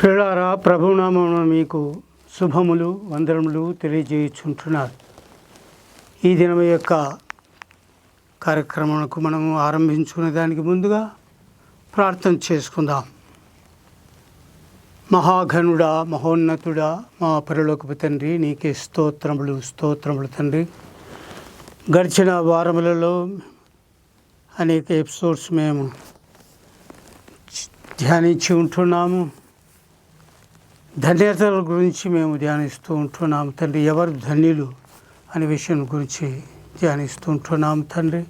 ప్రియులారా, ప్రభునామమున మీకు శుభములు వందనములు తెలియజేయుచుంటున్నారు. ఈ దినం యొక్క కార్యక్రమానికి మనము ఆరంభించుకునే దానికి ముందుగా ప్రార్థన చేసుకుందాం. మహాఘనుడా, మహోన్నతుడా, మా పరలోకపు తండ్రి, నీకే స్తోత్రములు తండ్రి. గడిచిన వారములలో అనేక ఎపిసోడ్స్ మేము ధ్యానించి ఉంటున్నాము. ధన్యతల గురించి మేము ధ్యానిస్తూ ఉంటున్నాము తండ్రి. ఎవరు ధన్యులు అనే విషయం గురించి ధ్యానిస్తూ ఉంటున్నాము తండ్రి.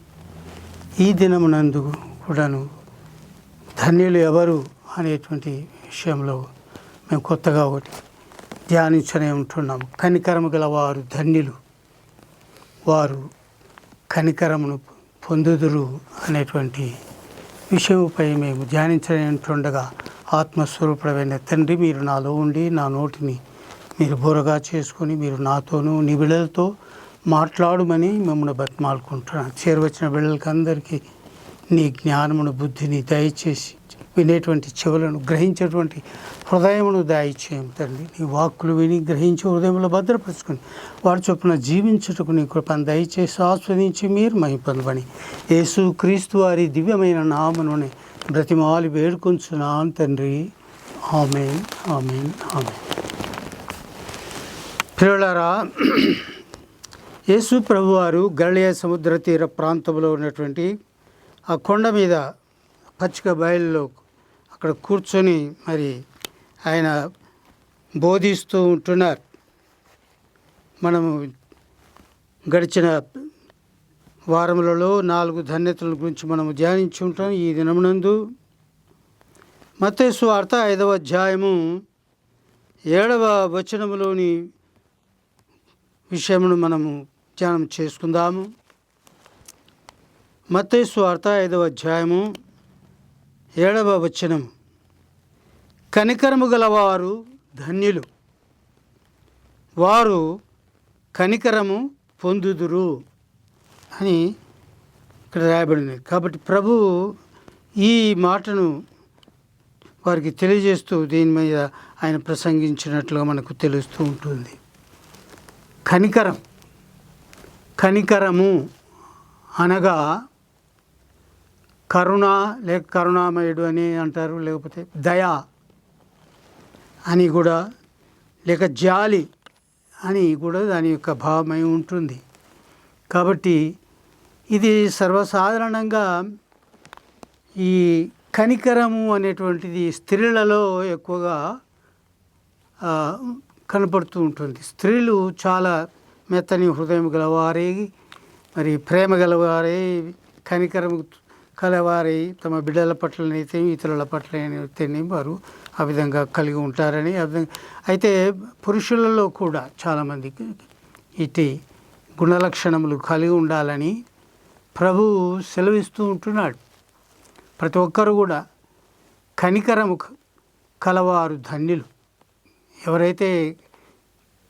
ఈ దినమునందు కూడాను ధన్యులు ఎవరు అనేటువంటి విషయంలో మేము కొత్తగా ఒకటి ధ్యానించనే ఉంటున్నాము. కనికరము గల వారు ధన్యులు, వారు కనికరమును పొందుదురు అనేటువంటి విషయంపై మేము ధ్యానించనే ఉంటుండగా, ఆత్మస్వరూపుడమైన తండ్రి, మీరు నాలో ఉండి నా నోటిని మీరు బోరగా చేసుకొని మీరు నాతోనూ నీ బిడ్డలతో మాట్లాడమని మిమ్మల్ని బతిమాలుకుంటున్నాను. చేరువచ్చిన బిడ్డలకి అందరికీ నీ జ్ఞానమును బుద్ధిని దయచేసి వినేటువంటి చెవులను, గ్రహించేటువంటి హృదయమును దయచేయం తండ్రి. నీ వాక్కులు విని గ్రహించి హృదయంలో భద్రపరుచుకొని వారి చొప్పున జీవించుటకు నీ కృపను దయచేసి ఆస్వాదించి మీరు మహింపొందమని యేసు క్రీస్తు వారి దివ్యమైన నామమునే బ్రతిమాలి వేడుకొంచున్నాను తండ్రి. ఆమేన్, ఆమేన్, ఆమేన్. ప్రియులారా, యేసు ప్రభువారు గలిలయ సముద్ర తీర ప్రాంతంలో ఉన్నటువంటి ఆ కొండ మీద పచ్చిక బయలులో అక్కడ కూర్చొని మరి ఆయన బోధిస్తూ ఉంటున్నారు. మనము గడిచిన వారములలో 4 ధన్యతల గురించి మనము ధ్యానించి ఉంటాం. ఈ దినమునందు మత్తయి సువార్త 5వ అధ్యాయము 7వ వచనములోని విషయమును మనము ధ్యానం చేసుకుందాము. మత్తయి సువార్త 5వ అధ్యాయము 7వ వచనం. కనికరము గలవారు ధన్యులు, వారు కనికరము పొందుదురు అని ఇక్కడ రాయబడింది. కాబట్టి ప్రభు ఈ మాటను వారికి తెలియజేస్తూ దీని మీద ఆయన ప్రసంగించినట్లుగా మనకు తెలుస్తూ ఉంటుంది. కనికరము అనగా కరుణ, లేక కరుణామయుడు అని అంటారు, లేకపోతే దయ అని కూడా, లేక జాలి అని కూడా దాని యొక్క భావమై ఉంటుంది. కాబట్టి ఇది సర్వసాధారణంగా ఈ కనికరము అనేటువంటిది స్త్రీలలో ఎక్కువగా కనపడుతూ ఉంటుంది. స్త్రీలు చాలా మెత్తని హృదయం గలవారే, మరి ప్రేమ గలవారే, కనికరము కలవారై తమ బిడ్డల పట్లనైతే ఇతరుల పట్లనైతే వారు ఆ విధంగా కలిగి ఉంటారని అర్థం. అయితే పురుషులలో కూడా చాలామందికి ఇటు గుణలక్షణములు కలిగి ఉండాలని ప్రభు సెలవిస్తూ ఉంటున్నాడు. ప్రతి ఒక్కరు కూడా కనికరము కలవారు ధన్యులు. ఎవరైతే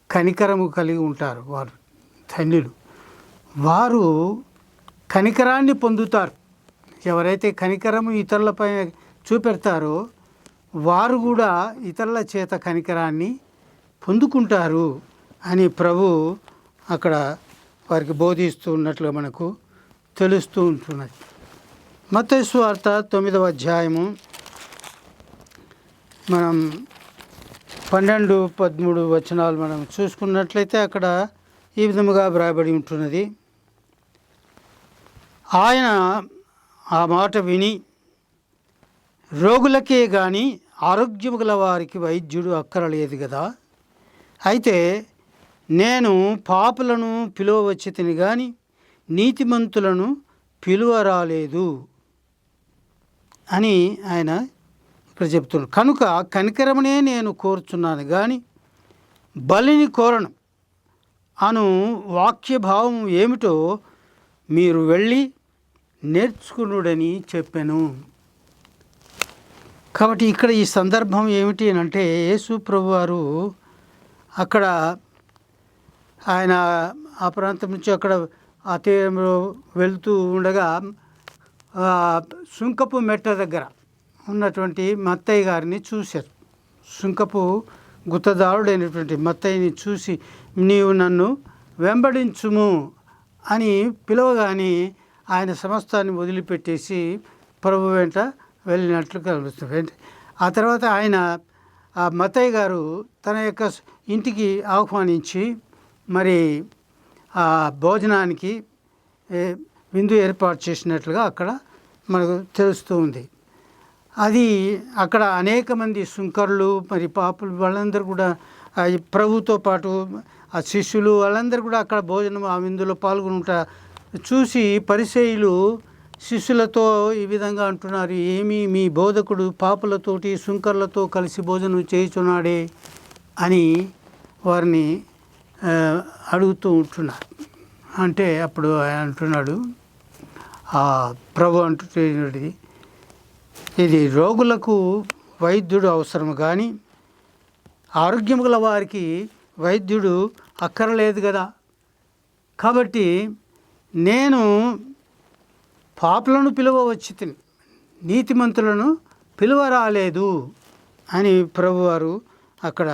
కనికరము కలిగి ఉంటారో వారు ధన్యులు, వారు కనికరాన్ని పొందుతారు. ఎవరైతే కనికరము ఇతరులపై చూపెడతారో వారు కూడా ఇతరుల చేత కనికరాన్ని పొందుకుంటారు అని ప్రభు అక్కడ వారికి బోధిస్తూ ఉన్నట్లుగా మనకు తెలుస్తూ ఉంటున్నది. మత్తయి సువార్త 9వ అధ్యాయము మనం 12, 13 వచనాలు మనం చూసుకున్నట్లయితే అక్కడ ఈ విధముగా వ్రాయబడి ఉంటున్నది. ఆయన ఆ మాట విని, రోగులకే కానీ ఆరోగ్యము గల వారికి వైద్యుడు అక్కరలేదు కదా, అయితే నేను పాపులను పిలువవచ్చి తిని కానీ నీతిమంతులను పిలువరాలేదు అని ఆయన ఇక్కడ చెప్తున్నాడు. కనుక కనికరమునే నేను కోరుచున్నాను కానీ బలిని కోరను అను వాక్యభావం ఏమిటో మీరు వెళ్ళి నేర్చుకునుడని చెప్పాను. కాబట్టి ఇక్కడ ఈ సందర్భం ఏమిటి అంటే, యేసు ప్రభువారు అక్కడ ఆయన ఆ ప్రాంతం నుంచి అక్కడ ఆ తీరంలో వెళ్తూ ఉండగా సుంకపు మెట్ట దగ్గర ఉన్నటువంటి మత్తయ్య గారిని చూశారు. సుంకపు గుత్తదారుడైనటువంటి మత్తయిని చూసి నీవు నన్ను వెంబడించుము అని పిలవగానే ఆయన సమస్తాన్ని వదిలిపెట్టేసి ప్రభు వెంట వెళ్ళినట్లు కనిపిస్తుంది. ఆ తర్వాత ఆయన ఆ మత్తయి గారు తన యొక్క ఇంటికి ఆహ్వానించి మరి ఆ భోజనానికి విందు ఏర్పాటు చేసినట్లుగా అక్కడ మనకు తెలుస్తూ ఉంది. అది అక్కడ అనేక మంది సుంకరులు మరి పాపులు వాళ్ళందరూ కూడా ప్రభుతో పాటు ఆ శిష్యులు వాళ్ళందరూ కూడా అక్కడ భోజనం ఆ విందులో పాల్గొనుట చూసి పరిసయ్యులు శిష్యులతో ఈ విధంగా అంటున్నారు, ఏమి మీ బోధకుడు పాపులతోటి సుంకర్లతో కలిసి భోజనం చేయుచున్నాడే అని వారిని అడుగుతూ ఉంటున్నారు. అంటే అప్పుడు ఆయన అంటున్నాడు, ప్రభు అంటున్నది, ఇది రోగులకు వైద్యుడు అవసరం కానీ ఆరోగ్యం గల వారికి వైద్యుడు అక్కరలేదు కదా. కాబట్టి నేను పాపులను పిలువవచ్చి తిని నీతిమంతులను పిలువ రాలేదు అని ప్రభువారు అక్కడ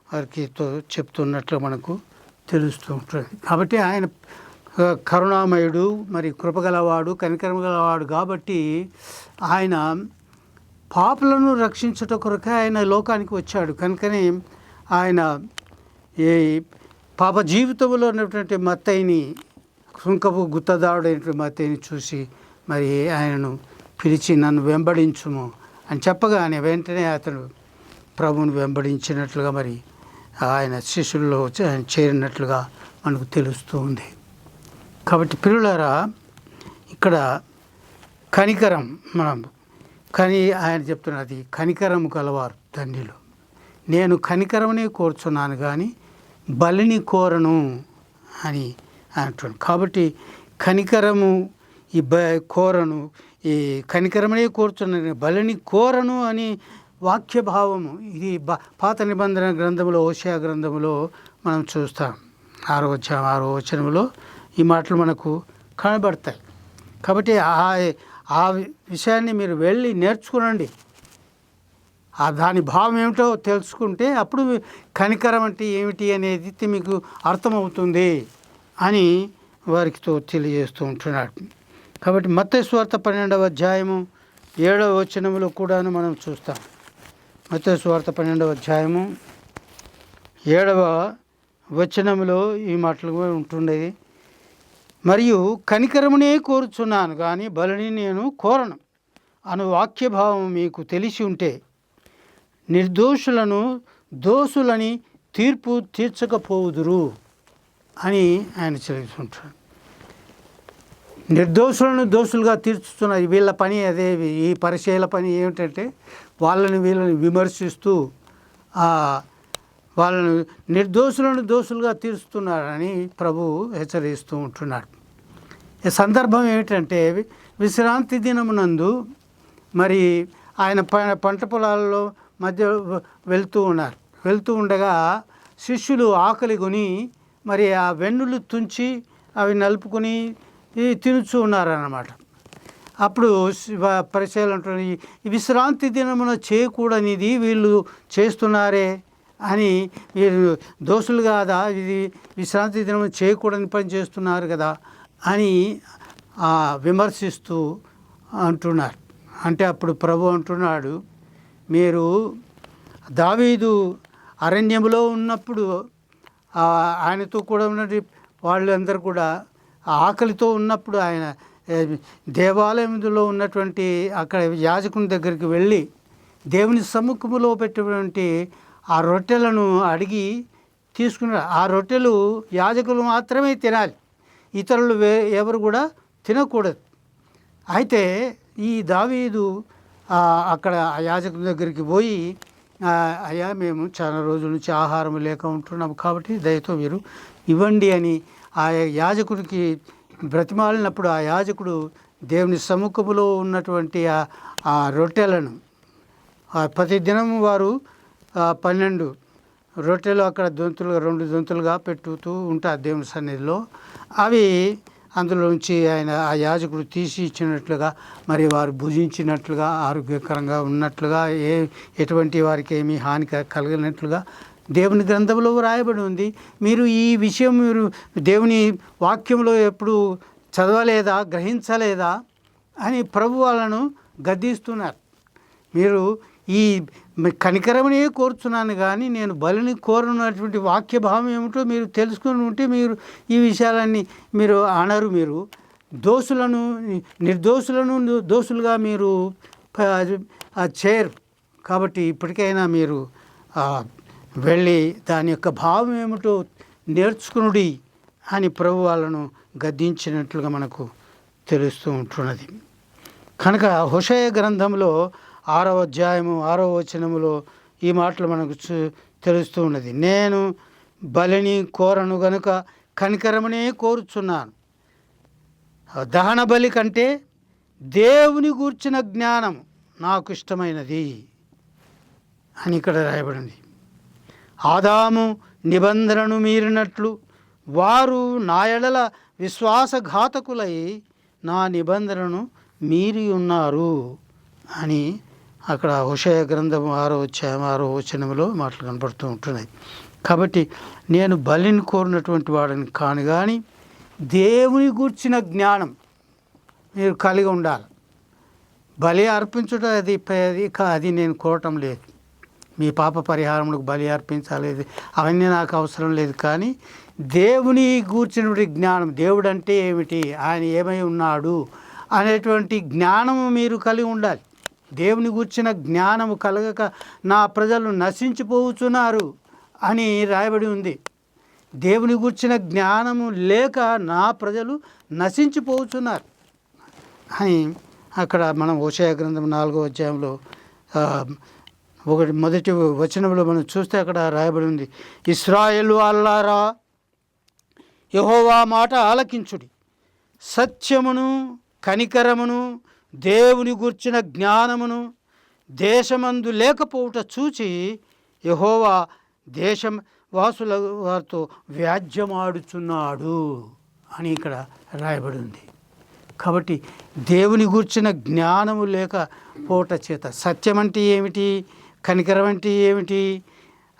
వారికి చెప్తున్నట్లు మనకు తెలుస్తూ ఉంటుంది. కాబట్టి ఆయన కరుణామయుడు, మరి కృపగలవాడు, కనికరం గలవాడు కాబట్టి ఆయన పాపులను రక్షించుట కొరకే ఆయన లోకానికి వచ్చాడు. కనుకనే ఆయన ఈ పాప జీవితంలో ఉన్నటువంటి మత్తయిని, సుంకపు గుత్తదారుడైనటువంటి మత్తయిని చూసి మరి ఆయనను పిలిచి నన్ను వెంబడించుము అని చెప్పగానే వెంటనే అతను ప్రభువును వెంబడించినట్లుగా మరి ఆయన శిష్యుల్లో ఆయన చేరినట్లుగా మనకు తెలుస్తూ ఉంది. కాబట్టి ప్రియులారా, ఇక్కడ కనికరం ఆయన చెప్తున్నది, కనికరము కలవారు ధన్యులు. నేను కనికరమనే కోరుచున్నాను కానీ బలిని కోరను అని అంటున్నాను. కాబట్టి కనికరము కోరను, ఈ కనికరమనే కోరుచున్నాను బలిని కోరను అని వాక్య భావము. ఇది పాత నిబంధన గ్రంథంలో, హోషేయ గ్రంథంలో మనం చూస్తాం. 6వ వచనంలో ఈ మాటలు మనకు కనబడతాయి. కాబట్టి ఆ విషయాన్ని మీరు వెళ్ళి నేర్చుకునండి. దాని భావం ఏమిటో తెలుసుకుంటే అప్పుడు కనికరం అంటే ఏమిటి అనేది మీకు అర్థమవుతుంది అని వారికి తెలియజేస్తూ ఉంటున్నాడు. కాబట్టి మత్తయి సువార్త 12వ అధ్యాయము 7వ వచనంలో కూడాను మనం చూస్తాం. మత్తయి సువార్త 12వ అధ్యాయము 7వ వచనంలో ఈ మాటలు ఉంటుండేది. మరియు కనికరమునే కోరుచున్నాను కానీ బలిని నేను కోరను అను వాక్యభావం మీకు తెలిసి ఉంటే నిర్దోషులను దోషులని తీర్పు తీర్చకపోవుదురు అని ఆయన చెబుతుంటాడు. నిర్దోషులను దోషులుగా తీర్చుతున్నారు. వీళ్ళ పని అదే. ఈ పరిచయాల పని ఏమిటంటే వీళ్ళని విమర్శిస్తూ వాళ్ళను నిర్దోషులను దోషులుగా తీరుస్తున్నారని ప్రభు హెచ్చరిస్తూ ఉంటున్నాడు. ఈ సందర్భం ఏమిటంటే విశ్రాంతి దినమునందు మరి ఆయన పంట పొలాల్లో మధ్య వెళ్తూ ఉండగా శిష్యులు ఆకలి కొని మరి ఆ వెన్నులు తుంచి అవి నలుపుకొని తినుచూ ఉన్నారన్నమాట. అప్పుడు పరిచయాలు అంటున్నారు, ఈ విశ్రాంతి దినమున చేయకూడనిది వీళ్ళు చేస్తున్నారే అని, వీళ్ళు దోషులు కాదా, ఇది విశ్రాంతి దినమున చేయకూడని పని చేస్తున్నారు కదా అని విమర్శిస్తూ అంటున్నారు. అంటే అప్పుడు ప్రభు అంటున్నాడు, మీరు దావీదు అరణ్యంలో ఉన్నప్పుడు ఆయనతో కూడా ఉన్న వాళ్ళందరూ కూడా ఆకలితో ఉన్నప్పుడు ఆయన దేవాలయంలో ఉన్నటువంటి అక్కడ యాజకుని దగ్గరికి వెళ్ళి దేవుని సముఖములో పెట్టినటువంటి ఆ రొట్టెలను అడిగి తీసుకున్నారు. ఆ రొట్టెలు యాజకులు మాత్రమే తినాలి, ఇతరులు ఎవరు కూడా తినకూడదు. అయితే ఈ దావీదు అక్కడ ఆ యాజకుని దగ్గరికి పోయి, అయ్యా మేము చాలా రోజుల నుంచి ఆహారం లేక ఉంటున్నాము కాబట్టి దయతో మీరు ఇవ్వండి అని ఆ యాజకుడికి బ్రతిమాలినప్పుడు ఆ యాజకుడు దేవుని సముఖములో ఉన్నటువంటి ఆ రొట్టెలను ప్రతిదినం వారు 12 రొట్టెలు అక్కడ 2 దొంతులుగా పెట్టుతూ ఉంటారు దేవుని సన్నిధిలో. అవి అందులోంచి ఆయన ఆ యాజకుడు తీసి ఇచ్చినట్లుగా మరి వారు భుజించినట్లుగా ఆరోగ్యకరంగా ఉన్నట్లుగా ఎటువంటి వారికి ఏమీ హాని కలిగినట్లుగా దేవుని గ్రంథంలో రాయబడి ఉంది. మీరు ఈ విషయం మీరు దేవుని వాక్యంలో ఎప్పుడు చదవలేదా, గ్రహించలేదా అని ప్రభు వాళ్ళను గద్దిస్తున్నారు. మీరు ఈ కనికరమనే కోరుచున్నాను కానీ నేను బలిని కోరున్నటువంటి వాక్య భావం ఏమిటో మీరు తెలుసుకుని ఉంటే మీరు ఈ విషయాలన్నీ మీరు అనరు. మీరు దోషులను నిర్దోషులను దోషులుగా మీరు చేయరు. కాబట్టి ఇప్పటికైనా మీరు వెళ్ళి దాని యొక్క భావం ఏమిటో నేర్చుకునుడి అని ప్రభు వాళ్ళను గద్దించినట్లుగా మనకు తెలుస్తూ ఉంటున్నది. కనుక హోషేయ గ్రంథంలో 6వ అధ్యాయము 6వ వచనములో ఈ మాటలు మనకు తెలుస్తూ ఉన్నది. నేను బలిని కోరను గనుక కనికరమనే కోరుచున్నాను. దహన బలి కంటే దేవుని గూర్చిన జ్ఞానం నాకు ఇష్టమైనది అని ఇక్కడ రాయబడింది. ఆదాము నిబంధనను మీరినట్లు వారు నా ఎడల విశ్వాసఘాతకులై నా నిబంధనను మీరి ఉన్నారు అని అక్కడ హోషేయ గ్రంథం 6వ అధ్యాయం 6వ వచనంలో మాటలు కనపడుతూ ఉంటున్నాయి. కాబట్టి నేను బలిని కోరినటువంటి వాడిని కాను కానీ దేవుని గూర్చిన జ్ఞానం మీరు కలిగి ఉండాలి. బలి అర్పించుట అది నేను కోరటం లేదు. మీ పాప పరిహారములకు బలి అర్పించాలేదు అవన్నీ నాకు అవసరం లేదు. కానీ దేవుని గూర్చినటువంటి జ్ఞానం, దేవుడు అంటే ఏమిటి, ఆయన ఏమై ఉన్నాడు అనేటువంటి జ్ఞానము మీరు కలిగి ఉండాలి. దేవుని గూర్చిన జ్ఞానము కలగక నా ప్రజలు నశించిపోతున్నారు అని రాయబడి ఉంది. దేవుని గూర్చిన జ్ఞానము లేక నా ప్రజలు నశించిపోతున్నారు అని అక్కడ మనం హోషేయ గ్రంథం 4వ అధ్యాయంలో మొదటి వచనంలో మనం చూస్తే అక్కడ రాయబడి ఉంది. ఇశ్రాయేలు అల్లారా, యెహోవా మాట ఆలకించుడి. సత్యమును కనికరమును దేవుని గూర్చిన జ్ఞానమును దేశమందు లేకపోవుట చూచి యెహోవా దేశం వాసుల వారితో వ్యాజ్యమాడుచున్నాడు అని ఇక్కడ రాయబడి ఉంది. కాబట్టి దేవుని గూర్చిన జ్ఞానము లేకపోవట చేత సత్యం అంటే ఏమిటి, కనికరం అంటే ఏమిటి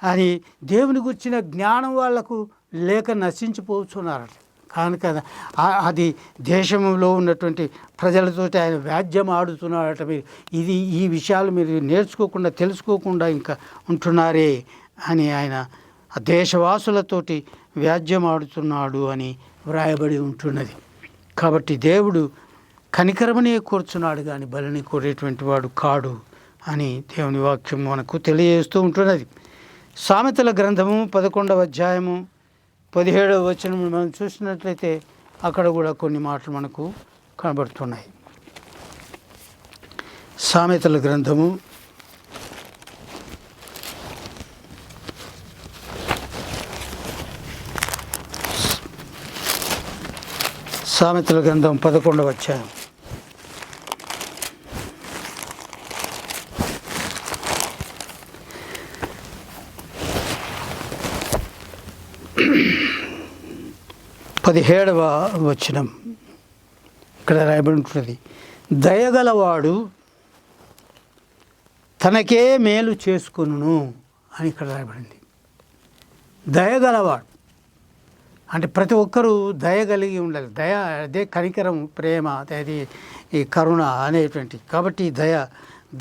అని దేవుని గూర్చిన జ్ఞానం వాళ్లకు లేక నశించిపోతున్నారు. కనుక అది దేశంలో ఉన్నటువంటి ప్రజలతోటి ఆయన వ్యాజ్యం ఆడుతున్నాడట. మీరు ఈ విషయాలు మీరు నేర్చుకోకుండా తెలుసుకోకుండా ఇంకా ఉంటున్నారే అని ఆయన దేశవాసులతోటి వ్యాజ్యం ఆడుతున్నాడు అని వ్రాయబడి ఉంటున్నది. కాబట్టి దేవుడు కనికరమనే కోరుచున్నాడు కానీ బలిని కోరేటువంటి వాడు కాడు అని దేవుని వాక్యం మనకు తెలియజేస్తూ ఉంటున్నది. సామెతల గ్రంథము 11వ అధ్యాయము 17వ వచనం మనం చూసినట్లయితే అక్కడ కూడా కొన్ని మాటలు మనకు కనబడుతున్నాయి. సామెతల గ్రంథము 11వ అధ్యాయం 17వ వచనం ఇక్కడ రాయబడి ఉంటుంది. దయగలవాడు తనకే మేలు చేసుకొనును అని ఇక్కడ రాయబడింది. దయగలవాడు అంటే ప్రతి ఒక్కరూ దయ కలిగి ఉండాలి. దయ అదే కనికరం, ప్రేమ, అది ఈ కరుణ అనేటువంటి. కాబట్టి దయ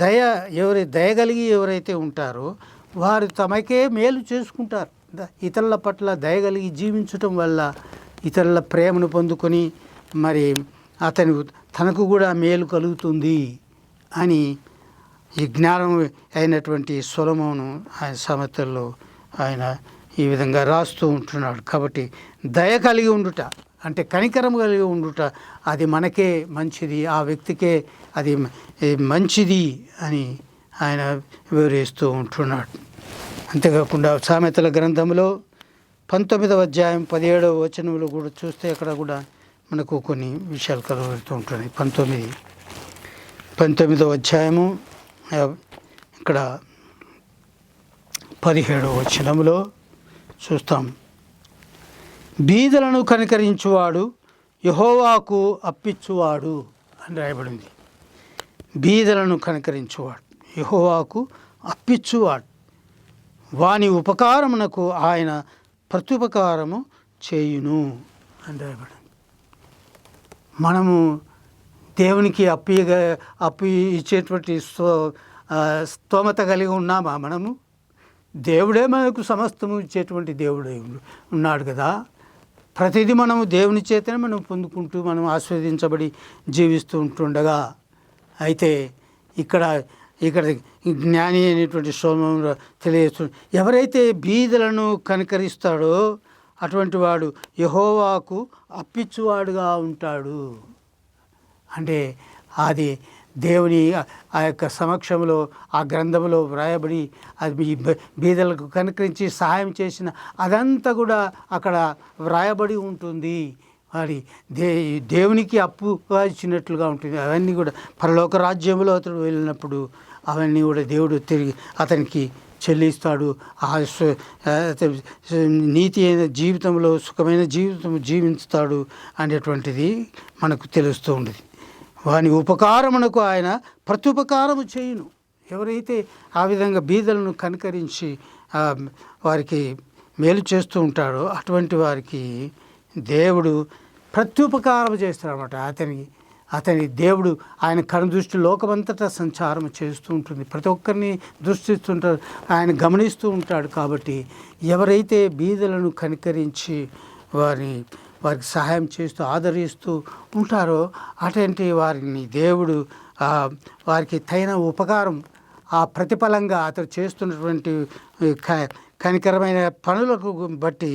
దయ కలిగి ఎవరైతే ఉంటారో వారు తమకే మేలు చేసుకుంటారు. ఇతరుల పట్ల దయ కలిగి జీవించటం వల్ల ఇతరుల ప్రేమను పొందుకొని మరి తనకు కూడా మేలు కలుగుతుంది అని ఈ జ్ఞానం అయినటువంటి సొలొమోను ఆయన సామెతల్లో ఆయన ఈ విధంగా రాస్తూ ఉంటున్నాడు. కాబట్టి దయ కలిగి ఉండుట అంటే కనికరం కలిగి ఉండుట అది మనకే మంచిది, ఆ వ్యక్తికే అది మంచిది అని ఆయన వివరిస్తూ ఉంటున్నాడు. అంతేకాకుండా సామెతల గ్రంథంలో 19వ అధ్యాయం 17వ వచనంలో కూడా చూస్తే అక్కడ కూడా మనకు కొన్ని విషయాలు కలుగుతూ ఉంటున్నాయి. 19వ అధ్యాయము ఇక్కడ 17వ వచనంలో చూస్తాం. బీదలను కనికరించువాడు యెహోవాకు అప్పిచ్చువాడు అని రాయబడింది. బీదలను కనికరించువాడు, యెహోవాకు అప్పిచ్చువాడు, వాని ఉపకారమునకు ఆయన ప్రత్యుపకారము చేయును అని రాయబడింది. మనము దేవునికి అప్పు ఇచ్చేటువంటి స్తోమత కలిగి ఉన్నామా? మనము దేవుడే మనకు సమస్తము ఇచ్చేటువంటి దేవుడే ఉన్నాడు కదా. ప్రతిదీ మనము దేవుని చేతనే మనం పొందుకుంటూ మనం ఆస్వాదించబడి జీవిస్తూ ఉంటుండగా, అయితే ఇక్కడ జ్ఞాని అయినటువంటి సోమం తెలియజేస్తు, ఎవరైతే బీదలను కనికరిస్తాడో అటువంటి వాడు యెహోవాకు అప్పిచ్చువాడుగా ఉంటాడు. అంటే అది దేవుని ఆ యొక్క సమక్షంలో ఆ గ్రంథంలో వ్రాయబడి అది బీదలకు కనుకరించి సహాయం చేసిన అదంతా కూడా అక్కడ వ్రాయబడి ఉంటుంది. వారి దేవునికి అప్పుగా ఇచ్చినట్లుగా ఉంటుంది. అవన్నీ కూడా పరలోక రాజ్యంలో అతడు వెళ్ళినప్పుడు అవన్నీ కూడా దేవుడు తిరిగి అతనికి చెల్లిస్తాడు. నీతి అయిన జీవితంలో సుఖమైన జీవితం జీవిస్తాడు అనేటువంటిది మనకు తెలుస్తూ ఉండేది. వాని ఉపకారమునకు ఆయన ప్రత్యుపకారము చేయును. ఎవరైతే ఆ విధంగా బీదలను కనికరించి వారికి మేలు చేస్తూ ఉంటాడో అటువంటి వారికి దేవుడు ప్రత్యుపకారం చేస్తారన్నమాట. అతని దేవుడు ఆయన కనుదృష్టి లోకమంతటా సంచారం చేస్తూ ఉంటుంది. ప్రతి ఒక్కరిని దృష్టిస్తుంటాడు, ఆయన గమనిస్తూ ఉంటాడు. కాబట్టి ఎవరైతే బీదలను కనికరించి వారికి సహాయం చేస్తూ ఆదరిస్తూ ఉంటారో అటువంటి వారిని దేవుడు వారికి తగిన ఉపకారం ఆ ప్రతిఫలంగా అతడు చేస్తున్నటువంటి కనికరమైన పనులకు బట్టి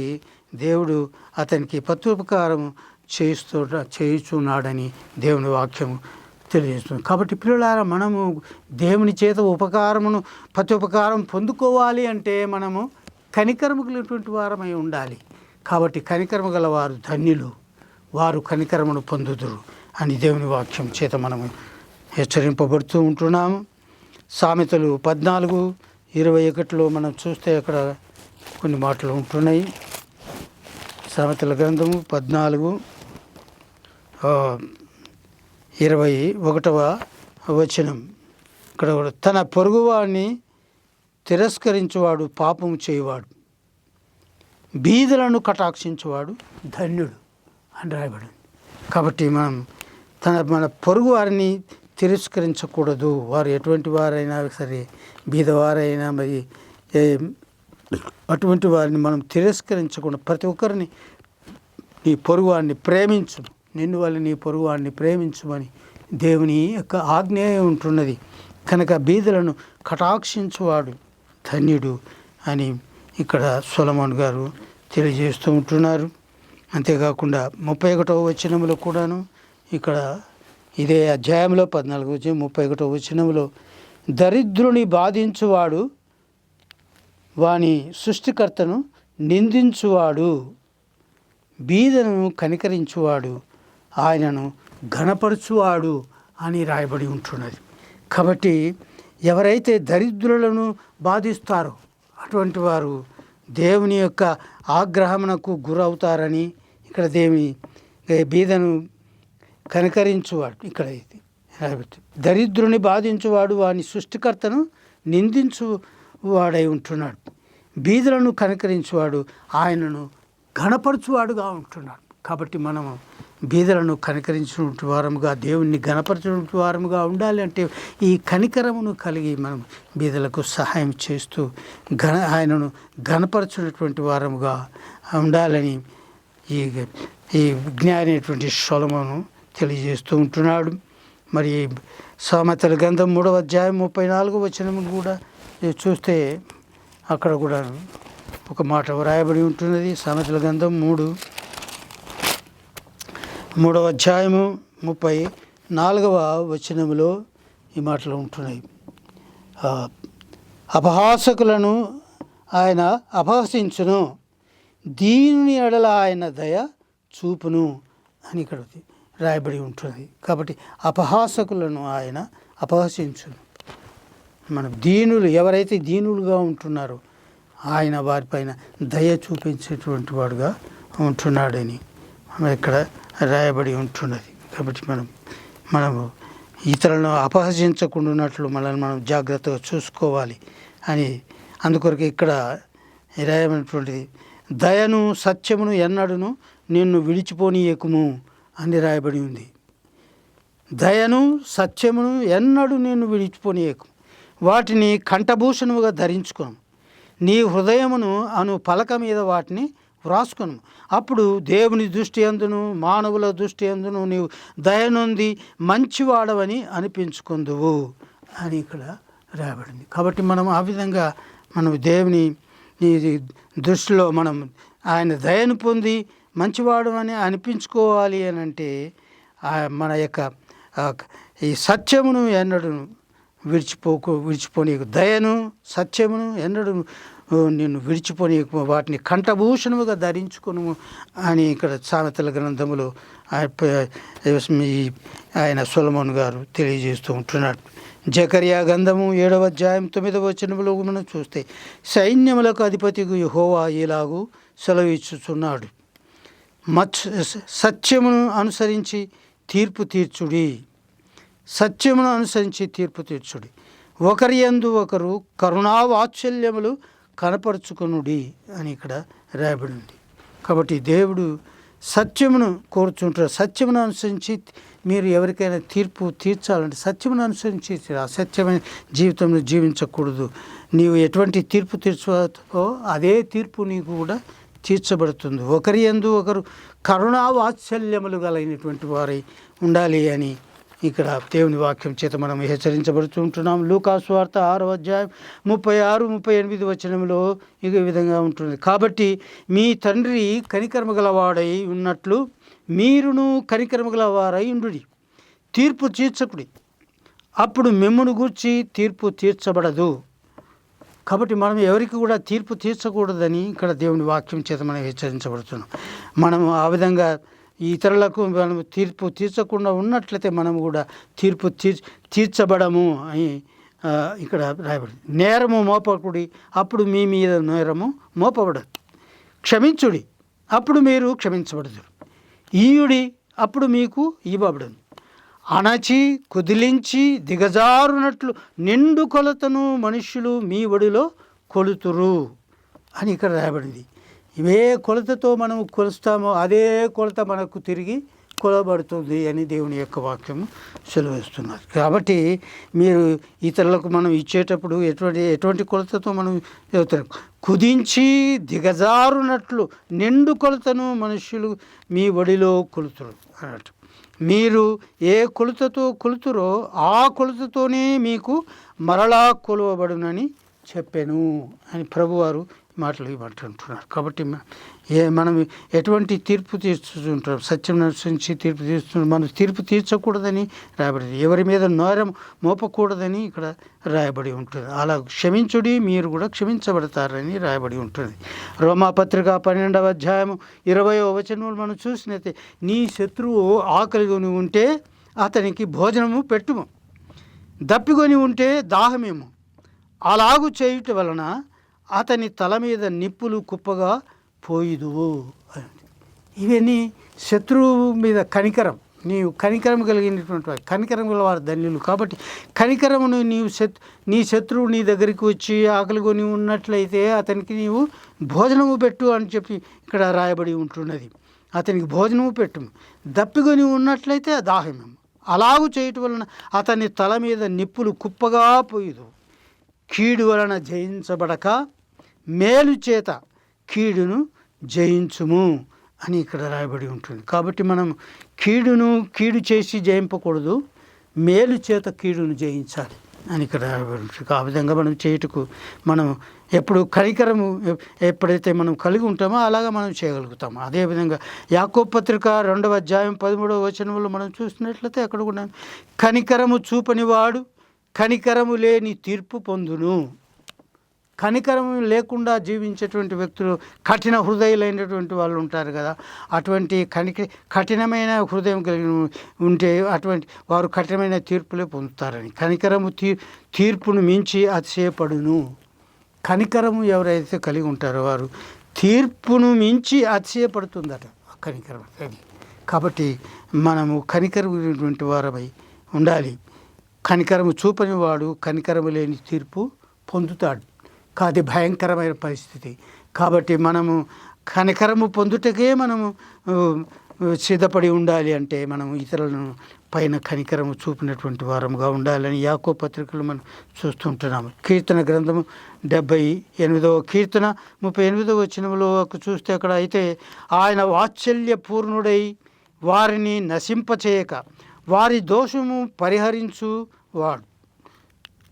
దేవుడు అతనికి ప్రత్యుపకారం చేయుచున్నాడని దేవుని వాక్యం తెలియజేస్తుంది. కాబట్టి పిల్లలారా, మనము దేవుని చేత ఉపకారమును ప్రత్యుపకారం పొందుకోవాలి అంటే మనము కనికరము కలిగినటువంటి వారమై ఉండాలి. కాబట్టి కనికరము గల వారు ధన్యులు, వారు కనికరమును పొందుదురు అని దేవుని వాక్యం చేత మనము హెచ్చరింపబడుతూ ఉంటున్నాము. సామెతలు 14:21 మనం చూస్తే అక్కడ కొన్ని మాటలు ఉంటున్నాయి. సామెతల గ్రంథము 14:21 ఇక్కడ కూడా, తన పొరుగువాడిని తిరస్కరించువాడు పాపము చేయువాడు, బీదలను కటాక్షించువాడు ధన్యుడు అని రాయబడింది. కాబట్టి మనం మన పొరుగు వారిని తిరస్కరించకూడదు. వారు ఎటువంటి వారైనా సరే, బీదవారైనా మరి అటువంటి వారిని మనం తిరస్కరించకుండా ప్రతి ఒక్కరిని నీ పొరుగువాడిని ప్రేమించు, నిన్ను వల్ల నీ పొరుగువాడిని ప్రేమించుమని దేవుని యొక్క ఆజ్ఞ ఉంటున్నది. కనుక బీదలను కటాక్షించువాడు ధన్యుడు అని ఇక్కడ సొలొమోను గారు తెలియజేస్తూ ఉంటున్నారు. అంతేకాకుండా 31వ వచనంలో కూడాను, ఇక్కడ ఇదే అధ్యాయంలో 14:31 దరిద్రుని బాధించువాడు వాని సృష్టికర్తను నిందించువాడు, బీదను కనికరించువాడు ఆయనను ఘనపరచువాడు అని రాయబడి ఉంటున్నది. కాబట్టి ఎవరైతే దరిద్రులను బాధిస్తారో అటువంటి వారు దేవుని యొక్క ఆగ్రహమునకు గురవుతారని ఇక్కడ బీదను కనికరించువాడు ఇక్కడ దరిద్రుని బాధించువాడు వాని సృష్టికర్తను నిందించువాడై ఉంటున్నాడు, బీదలను కనికరించువాడు ఆయనను ఘనపరచువాడుగా ఉంటున్నాడు. కాబట్టి మనము బీదలను కనికరించినటువంటి వారముగా, దేవుణ్ణి ఘనపరచినటువంటి వారముగా ఉండాలి. అంటే ఈ కనికరమును కలిగి మనం బీదలకు సహాయం చేస్తూ ఆయనను ఘనపరచినటువంటి వారముగా ఉండాలని ఈ జ్ఞాని అయినటువంటి సొలొమోను తెలియజేస్తూ ఉంటున్నాడు. మరి సామెతల గ్రంథం 3:34 కూడా చూస్తే అక్కడ కూడా ఒక మాట వ్రాయబడి ఉంటున్నది. సామెతల గ్రంథం 3:34 ఈ మాటలు ఉంటున్నాయి. అపహాసకులను ఆయన అపహసించును, దీనిని ఎడల ఆయన దయ చూపును అని ఇక్కడ రాయబడి ఉంటుంది. కాబట్టి అపహాసకులను ఆయన అపహసించును. మనం ఎవరైతే దీనులుగా ఉంటున్నారో ఆయన వారిపైన దయ చూపించేటువంటి వాడుగా ఉంటున్నాడని ఇక్కడ రాయబడి ఉంటున్నది. కాబట్టి మనము ఇతరులను అపహసించకుండా ఉన్నట్లు మనల్ని మనం జాగ్రత్తగా చూసుకోవాలి అని అందుకొరకు ఇక్కడ రాయబడినటువంటిది దయను సత్యమును ఎన్నడును నిన్ను విడిచిపోనీయకుము అని రాయబడి ఉంది. దయను సత్యమును ఎన్నడూ నిన్ను విడిచిపోనీయకు, వాటిని కంఠభూషణముగా ధరించుకోను, నీ హృదయమును అను పలక మీద వాటిని వ్రాసుకొను. అప్పుడు దేవుని దృష్టి అందును మానవుల దృష్టి అందును నీవు దయనొంది మంచివాడవని అనిపించుకుందువు అని ఇక్కడ రాయబడింది. కాబట్టి మనం ఆ విధంగా మనం దేవుని దృష్టిలో మనం ఆయన దయను పొంది మంచివాడు అని అనిపించుకోవాలి అని అంటే మన యొక్క ఈ సత్యమును ఎన్నడూ విడిచిపోనీయకు, దయను సత్యమును ఎన్నడూ నిన్ను విడిచిపోనీయకు, వాటిని కంఠభూషణముగా ధరించుకొను అని ఇక్కడ సామెతల గ్రంథములో ఆయన సొలొమోను గారు తెలియజేస్తూ ఉంటున్నాడు. జకర్యా గ్రంథము 7వ అధ్యాయం 9వ వచనములో మనం చూస్తే సైన్యములకు అధిపతికి యెహోవా ఇలాగు సెలవిచ్చుచున్నాడు, సత్యమును అనుసరించి తీర్పు తీర్చుడి, సత్యమును అనుసరించి తీర్పు తీర్చుడి, ఒకరి యందు ఒకరు కరుణావాత్సల్యములు కనపరుచుకొనుడి అని ఇక్కడ రాయబడింది. కాబట్టి దేవుడు సత్యమును కోరుచుంటారు. సత్యమును అనుసరించి మీరు ఎవరికైనా తీర్పు తీర్చాలంటే సత్యమును అనుసరించి అసత్యమైన జీవితంలో జీవించకూడదు. నీవు ఎటువంటి తీర్పు తీర్చుకో అదే తీర్పు నీకు కూడా తీర్చబడుతుంది. ఒకరి యందు ఒకరు కరుణావాత్సల్యములు కలిగినటువంటి వారై ఉండాలి అని ఇక్కడ దేవుని వాక్యం చేత మనం హెచ్చరించబడుతూ ఉంటున్నాం. లూకా సువార్త 6వ అధ్యాయం 36, 38 వచనంలో ఈ విధంగా ఉంటుంది. కాబట్టి మీ తండ్రి కనికరము గలవాడై ఉన్నట్లు మీరును కనికరము గలవారై ఉండుడి, తీర్పు తీర్చకుడి, అప్పుడు మిమ్మును గూర్చి తీర్పు తీర్చబడదు. కాబట్టి మనం ఎవరికి కూడా తీర్పు తీర్చకూడదని ఇక్కడ దేవుని వాక్యం చేత మనం హెచ్చరించబడుతున్నాం. మనం ఆ విధంగా ఇతరులకు మనం తీర్పు తీర్చకుండా ఉన్నట్లయితే మనం కూడా తీర్పు తీర్చబడము అని ఇక్కడ రాయబడింది. నేరము మోపకుడి, అప్పుడు మీ మీద నేరము మోపబడదు. క్షమించుడి, అప్పుడు మీరు క్షమించబడదు. ఈయుడి, అప్పుడు మీకు ఇవ్వబడదు. అణచి కుదిలించి దిగజారునట్లు నిండు కొలతను మనుష్యులు మీ ఒడిలో కొలుతురు అని ఇక్కడ రాయబడింది. ఇవే కొలతతో మనం కొలుస్తామో అదే కొలత మనకు తిరిగి కొలబడుతుంది అని దేవుని యొక్క వాక్యము సెలవిస్తున్నారు. కాబట్టి మీరు ఇతరులకు మనం ఇచ్చేటప్పుడు ఎటువంటి కొలతతో మనం చెబుతారు, కుదించి దిగజారునట్లు నిండు కొలతను మనుష్యులు మీ ఒడిలో కొలుతురు అన్నట్టు. మీరు ఏ కొలతతో కొలుతురో ఆ కొలతతోనే మీకు మరలా కొలవబడునని చెప్పాను అని ప్రభువారు మాటలు ఇవ్వమంటున్నారు. కాబట్టి మనం ఎటువంటి తీర్పు తీర్చుతుంటారు, సత్యం అనుసరించి తీర్పు తీర్చుతుంటారు. మనం తీర్పు తీర్చకూడదని రాయబడింది. ఎవరి మీద నేరం మోపకూడదని ఇక్కడ రాయబడి ఉంటుంది. అలా క్షమించుడి, మీరు కూడా క్షమించబడతారని రాయబడి ఉంటుంది. రోమాపత్రిక 12వ అధ్యాయం 20వ వచనంలో మనం చూసినట్లయితే నీ శత్రువు ఆకలిగొని ఉంటే అతనికి భోజనము పెట్టుము, దప్పికొని ఉంటే దాహమేమో, అలాగు చేయుట వలన అతని తల మీద నిప్పులు కుప్పగా పోయిదువు. ఇవన్నీ శత్రువు మీద కనికరం. నీవు కనికరం కలిగినటువంటి వారు, కనికరం గల వారు ధన్యులు. కాబట్టి కనికరమును నీ శత్రువు నీ దగ్గరికి వచ్చి ఆకలిగొని ఉన్నట్లయితే అతనికి నీవు భోజనము పెట్టు అని చెప్పి ఇక్కడ రాయబడి ఉంటున్నది. అతనికి భోజనము పెట్టుము, దప్పికొని ఉన్నట్లయితే దాహమేమో, అలాగు చేయటం వలన అతని తల మీద నిప్పులు కుప్పగా పోయిదు. కీడు వలన జయించబడక మేలు చేత కీడును జయించుము అని ఇక్కడ రాయబడి ఉంటుంది. కాబట్టి మనం కీడు చేసి జయింపకూడదు, మేలు చేత కీడును జయించాలి అని ఇక్కడ రాయబడి ఉంటుంది. ఆ విధంగా మనం చేయుటకు మనం ఎప్పుడు కనికరము ఎప్పుడైతే మనం కలిగి ఉంటామో అలాగా మనం చేయగలుగుతాము. అదేవిధంగా యాకోబు పత్రిక 2వ అధ్యాయం 13వ వచనంలో మనం చూసినట్లయితే అక్కడ కూడా కనికరము చూపనివాడు కనికరము లేని తీర్పు పొందును. కనికరం లేకుండా జీవించేటువంటి వ్యక్తులు కఠిన హృదయులైనటువంటి వాళ్ళు ఉంటారు కదా, అటువంటి కఠినమైన హృదయం కలిగి ఉంటే అటువంటి వారు కఠినమైన తీర్పులే పొందుతారని. కనికరము తీర్పును మించి అతిశయపడును. కనికరము ఎవరైతే కలిగి ఉంటారో వారు తీర్పును మించి అతిశయపడుతుందట కనికరం. అది కాబట్టి మనము కనికరమైనటువంటి వారమై ఉండాలి. కనికరము చూపని వాడు కనికరము లేని తీర్పు పొందుతాడు. కాది భయంకరమైన పరిస్థితి. కాబట్టి మనము కనికరము పొందుటకే మనము సిద్ధపడి ఉండాలి. అంటే మనం ఇతరులను పైన కనికరము చూపినటువంటి వారముగా ఉండాలని యాకోబు పత్రికలు మనం చూస్తుంటున్నాము. కీర్తన గ్రంథము 78వ కీర్తన 38వ వచనంలో చూస్తే అక్కడ అయితే ఆయన వాత్సల్యపూర్ణుడై వారిని నశింపచేయక వారి దోషము పరిహరించువాడు,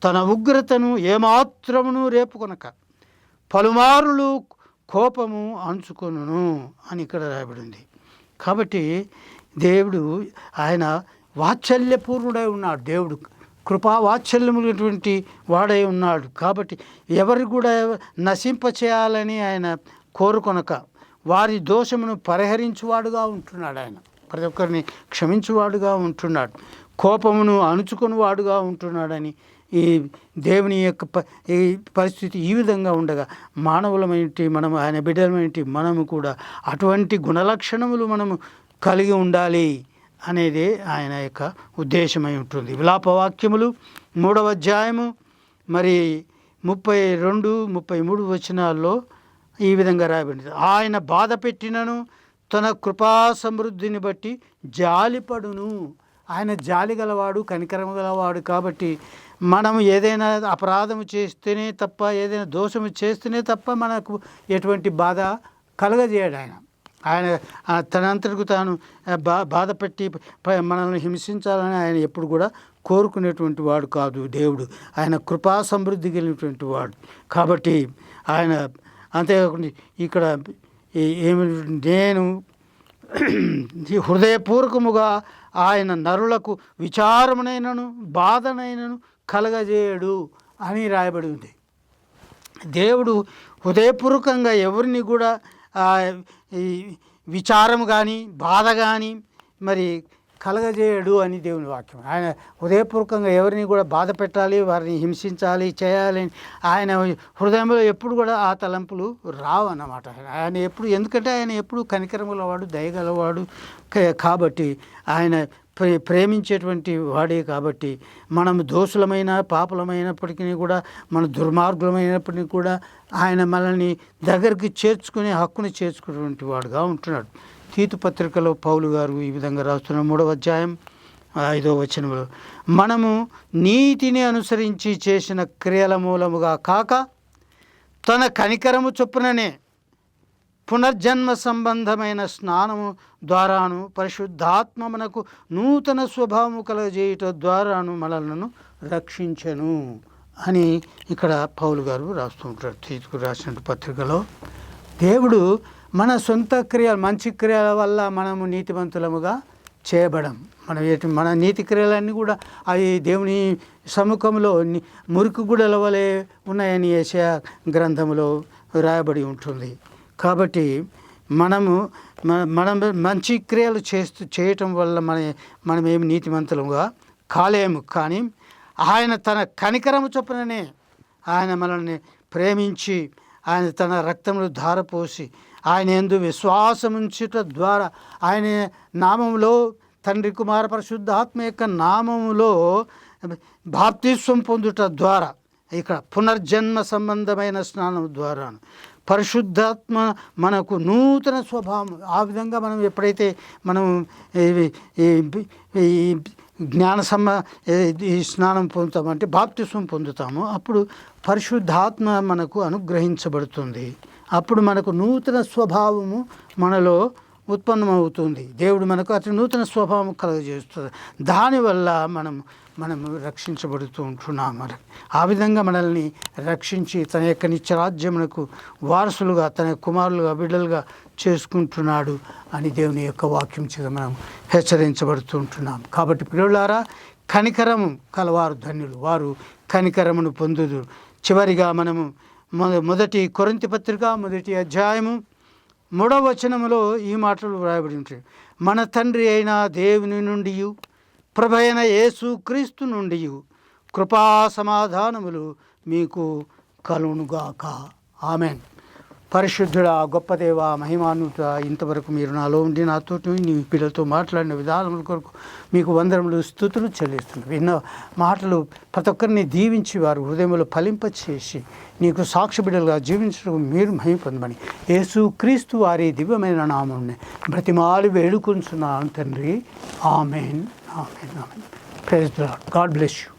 తన ఉగ్రతను ఏమాత్రమును రేపుకొనక పలుమారులు కోపము అంచుకొనును అని ఇక్కడ రాయబడింది. కాబట్టి దేవుడు ఆయన వాత్సల్యపూర్ణుడై ఉన్నాడు. దేవుడు కృపా వాత్సల్యములటువంటి వాడై ఉన్నాడు. కాబట్టి ఎవరు కూడా నశింపచేయాలని ఆయన కోరుకొనక వారి దోషమును పరిహరించువాడుగా ఉంటున్నాడు. ఆయన ప్రతి ఒక్కరిని క్షమించువాడుగా ఉంటున్నాడు. కోపమును అణుచుకుని వాడుగా ఉంటున్నాడని ఈ దేవుని యొక్క ఈ పరిస్థితి ఈ విధంగా ఉండగా మానవులమైనటి మనం ఆయన బిడ్డలమైనటి మనము కూడా అటువంటి గుణలక్షణములు మనము కలిగి ఉండాలి అనేది ఆయన యొక్క ఉద్దేశమై ఉంటుంది. విలాపవాక్యములు 3వ అధ్యాయము మరి 32, 33 వచనాల్లో ఈ విధంగా రాయబడింది. ఆయన బాధ పెట్టినను తన కృపా సమృద్ధిని బట్టి జాలిపడును. ఆయన జాలి గలవాడు, కనికరము గలవాడు. కాబట్టి మనము ఏదైనా అపరాధము చేస్తేనే తప్ప, ఏదైనా దోషము చేస్తేనే తప్ప మనకు ఎటువంటి బాధ కలగజేయడు. ఆయన తనంతటికి తాను బాధ పెట్టి మనల్ని హింసించాలని ఆయన ఎప్పుడు కూడా కోరుకునేటువంటి వాడు కాదు దేవుడు. ఆయన కృపా సమృద్ధి కలిగినటువంటి వాడు. కాబట్టి ఆయన అంతేకాకుండా ఇక్కడ ఏమి నేను హృదయపూర్వకముగా ఆయన నరులకు విచారమునైనను బాధనైనను కలగజేయడు అని రాయబడి ఉంది. దేవుడు హృదయపూర్వకంగా ఎవరిని కూడా విచారం కానీ బాధ కానీ మరి కలగజేయడు అని దేవుని వాక్యం. ఆయన హృదయపూర్వకంగా ఎవరిని కూడా బాధ పెట్టాలి, వారిని హింసించాలి, చేయాలి ఆయన హృదయంలో ఎప్పుడు కూడా ఆ తలంపులు రావు అన్నమాట. ఆయన ఎప్పుడు, ఎందుకంటే ఆయన ఎప్పుడు కనికరములవాడు, దయగలవాడు. కాబట్టి ఆయన ప్రేమించేటువంటి వాడే. కాబట్టి మనం దోషులమైన పాపలమైనప్పటికీ కూడా, మన దుర్మార్గులమైనప్పటికీ కూడా ఆయన మనల్ని దగ్గరికి చేర్చుకునే హక్కుని చేర్చుకునేటువంటి వాడుగా ఉంటున్నాడు. తీతు పత్రికలో పౌలు గారు ఈ విధంగా రాస్తున్న 3వ అధ్యాయం 5వ వచనంలో, మనము నీతిని అనుసరించి చేసిన క్రియల మూలముగా కాక తన కనికరము చొప్పుననే పునర్జన్మ సంబంధమైన స్నానము ద్వారాను పరిశుద్ధాత్మ మనకు నూతన స్వభావము కలగజేయుట ద్వారాను మనలను రక్షించెను అని ఇక్కడ పౌలు గారు రాస్తూ ఉంటారు. తీతుకు రాసిన పత్రికలో దేవుడు మన సొంత క్రియలు, మంచి క్రియల వల్ల మనము నీతివంతులముగా చేయబడం. మన నీతి క్రియలన్నీ కూడా అవి దేవుని సముఖంలో మురికి గుడల వలె ఉన్నాయని యెషయా గ్రంథంలో రాయబడి ఉంటుంది. కాబట్టి మనం మంచి క్రియలు చేయటం వల్ల మనమేమి నీతిమంతులుగా కాలేము. కానీ ఆయన తన కనికరము చొప్పుననే ఆయన మనల్ని ప్రేమించి ఆయన తన రక్తమును ధారపోసి ఆయన యందు విశ్వాసముంచుట ద్వారా ఆయన నామములో తండ్రి కుమార పరిశుద్ధాత్మ యొక్క నామములో బాప్తిస్వం పొందుట ద్వారా, ఇక్కడ పునర్జన్మ సంబంధమైన స్నానం ద్వారా పరిశుద్ధాత్మ మనకు నూతన స్వభావం. ఆ విధంగా మనం ఎప్పుడైతే మనం ఈ ఈ స్నానం పొందుతామంటే బాప్తిస్వం పొందుతామో అప్పుడు పరిశుద్ధాత్మ మనకు అనుగ్రహించబడుతుంది. అప్పుడు మనకు నూతన స్వభావము మనలో ఉత్పన్నమవుతుంది. దేవుడు మనకు అతి నూతన స్వభావం కలుగజేస్తుంది. దానివల్ల మనము రక్షించబడుతూ ఉంటున్నాం. ఆ విధంగా మనల్ని రక్షించి తన యొక్క నిత్యరాజ్యమునకు వారసులుగా, తన కుమారులుగా, బిడ్డలుగా చేసుకుంటున్నాడు అని దేవుని యొక్క వాక్యం చేత మనం హెచ్చరించబడుతూ ఉంటున్నాం. కాబట్టి పిల్లలారా, కనికరము కలవారు ధన్యులు, వారు కనికరమును పొందుదురు. చివరిగా మనము మొదటి కొరింథీ పత్రిక 1వ అధ్యాయము 3వ వచనములో ఈ మాటలు వ్రాయబడి ఉంటాయి. మన తండ్రి అయిన దేవుని నుండి, ప్రభు అయిన యేసు క్రీస్తు నుండి కృపా సమాధానములు మీకు కలుగునుగాక. ఆమెన్. పరిశుద్ధుడ, గొప్ప దేవ, మహిమాన్విత, ఇంతవరకు మీరు నాలో ఉండి నాతోటి నీ పిల్లలతో మాట్లాడిన విధానముల కొరకు మీకు వందనములు, స్తుతులు చెల్లిస్తున్నాను. విన్న మాటలు ప్రతి ఒక్కరిని దీవించి వారు హృదయంలో ఫలింపచేసి నీకు సాక్షి బిడ్డలుగా జీవించడం మీరు మహిమ పొందమని యేసు క్రీస్తు వారి దివ్యమైన నామమునే బ్రతిమాలి వేడుకొంచున్నాను తండ్రి. Amen, amen, amen. Praise the Lord. God bless you.